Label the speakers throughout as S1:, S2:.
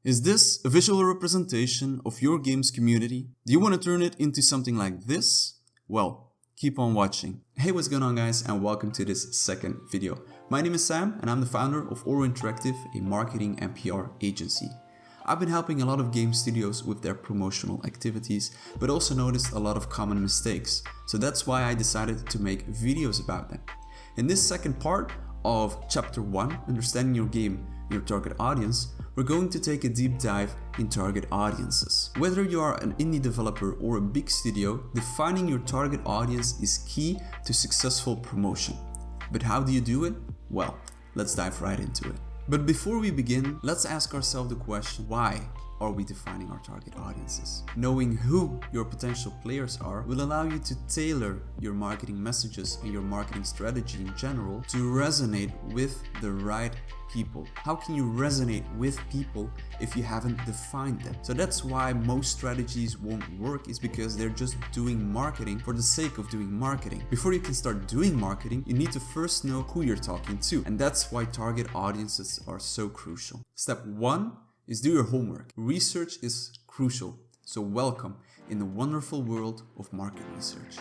S1: Is this a visual representation of your game's community? Do you want to turn it into something like this? Well, keep on watching. Hey, what's going on guys, and welcome to this second video. My name is Sam and I'm the founder of Oro Interactive, a marketing and PR agency. I've been helping a lot of game studios with their promotional activities, but also noticed a lot of common mistakes. So that's why I decided to make videos about them. In this second part of Chapter 1, Understanding Your Game, Your Target Audience, we're going to take a deep dive in target audiences. Whether you are an indie developer or a big studio, defining your target audience is key to successful promotion. But how do you do it? Well, let's dive right into it. But before we begin, let's ask ourselves the question, why are we defining our target audiences? Knowing who your potential players are will allow you to tailor your marketing messages and your marketing strategy in general to resonate with the right people. How can you resonate with people if you haven't defined them? So that's why most strategies won't work, is because they're just doing marketing for the sake of doing marketing. Before you can start doing marketing, you need to first know who you're talking to, and that's why target audiences are so crucial. Step 1 is do your homework. Research is crucial, so welcome in the wonderful world of market research.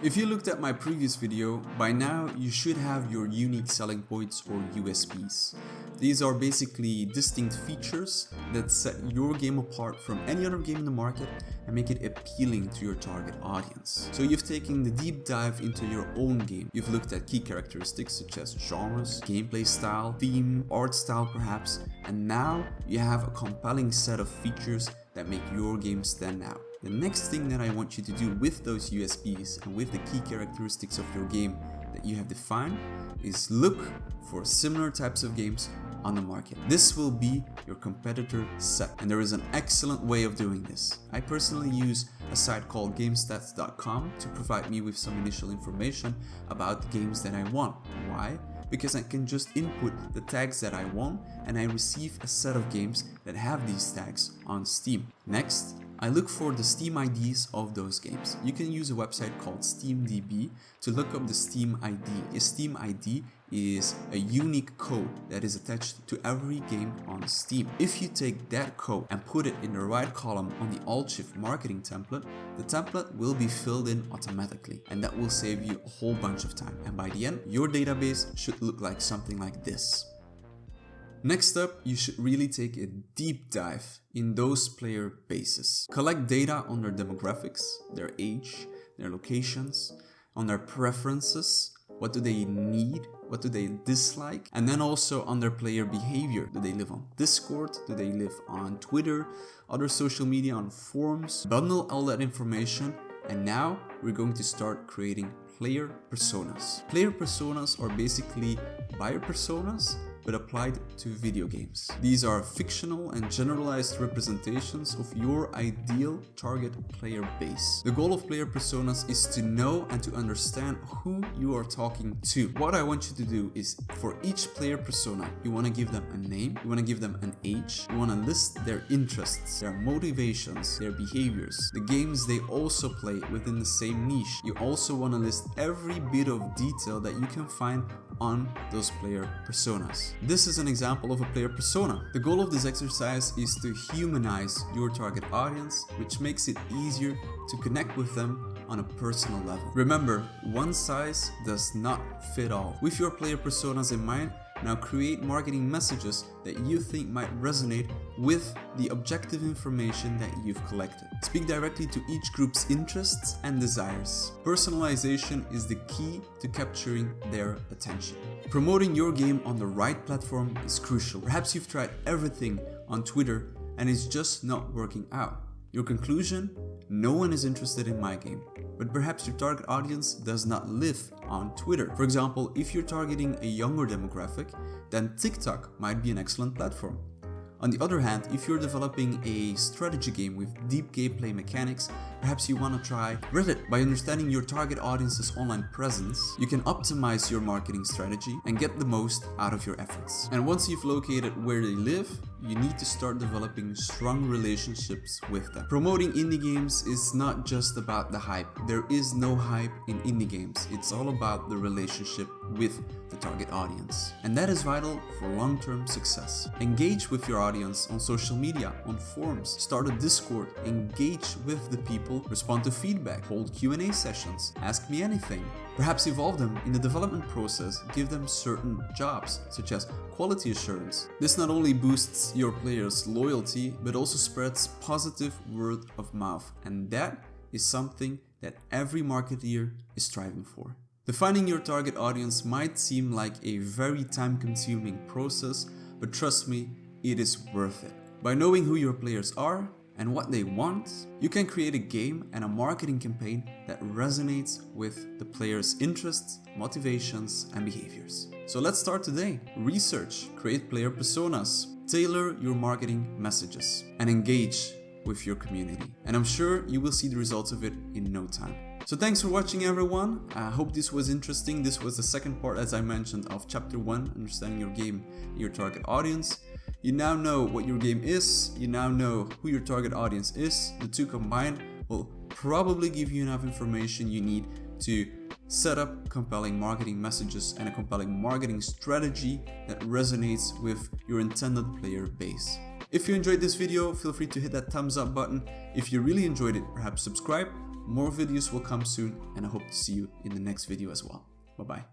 S1: If you looked at my previous video, by now you should have your unique selling points or USPs. These are basically distinct features that set your game apart from any other game in the market and make it appealing to your target audience. So you've taken the deep dive into your own game. You've looked at key characteristics such as genres, gameplay style, theme, art style perhaps, and now you have a compelling set of features that make your game stand out. The next thing that I want you to do with those USPs and with the key characteristics of your game that you have defined is look for similar types of games on the market. This will be your competitor set, and there is an excellent way of doing this. I personally use a site called gamestats.com to provide me with some initial information about the games that I want. Why? Because I can just input the tags that I want and I receive a set of games that have these tags on Steam. Next, I look for the Steam IDs of those games. You can use a website called SteamDB to look up the Steam ID. A Steam ID is a unique code that is attached to every game on Steam. If you take that code and put it in the right column on the Alt-Shift marketing template, the template will be filled in automatically, and that will save you a whole bunch of time. And by the end, your database should look like something like this. Next up, you should really take a deep dive in those player bases. Collect data on their demographics, their age, their locations, on their preferences, what do they need, what do they dislike, and then also on their player behavior. Do they live on Discord? Do they live on Twitter, other social media, on forums? Bundle all that information, and now we're going to start creating player personas. Player personas are basically buyer personas, but applied to video games. These are fictional and generalized representations of your ideal target player base. The goal of player personas is to know and to understand who you are talking to. What I want you to do is, for each player persona, you want to give them a name, you want to give them an age, you want to list their interests, their motivations, their behaviors, the games they also play within the same niche. You also want to list every bit of detail that you can find on those player personas. This is an example of a player persona. The goal of this exercise is to humanize your target audience, which makes it easier to connect with them on a personal level. Remember, one size does not fit all. With your player personas in mind, now create marketing messages that you think might resonate with the objective information that you've collected. Speak directly to each group's interests and desires. Personalization is the key to capturing their attention. Promoting your game on the right platform is crucial. Perhaps you've tried everything on Twitter and it's just not working out. Your conclusion? No one is interested in my game. But perhaps your target audience does not live on Twitter. For example, if you're targeting a younger demographic, then TikTok might be an excellent platform. On the other hand, if you're developing a strategy game with deep gameplay mechanics, Perhaps you want to try Reddit. By understanding your target audience's online presence, you can optimize your marketing strategy and get the most out of your efforts. And once you've located where they live, you need to start developing strong relationships with them. Promoting indie games is not just about the hype. There is no hype in indie games. It's all about the relationship with the target audience. And that is vital for long-term success. Engage with your audience on social media, on forums, start a Discord, engage with the people, respond to feedback, hold Q&A sessions, ask me anything. Perhaps involve them in the development process, give them certain jobs, such as quality assurance. This not only boosts your players' loyalty, but also spreads positive word of mouth. And that is something that every marketeer is striving for. Defining your target audience might seem like a very time-consuming process, but trust me, it is worth it. By knowing who your players are and what they want, you can create a game and a marketing campaign that resonates with the players' interests, motivations, and behaviors. So let's start today. Research, create player personas, tailor your marketing messages, and engage with your community. And I'm sure you will see the results of it in no time. So thanks for watching, everyone. I hope this was interesting. This was the second part, as I mentioned, of chapter 1, understanding your game, your target audience. You now know what your game is. You now know who your target audience is. The two combined will probably give you enough information you need to set up compelling marketing messages and a compelling marketing strategy that resonates with your intended player base. If you enjoyed this video, feel free to hit that thumbs up button. If you really enjoyed it, perhaps subscribe. More videos will come soon, and I hope to see you in the next video as well. Bye-bye.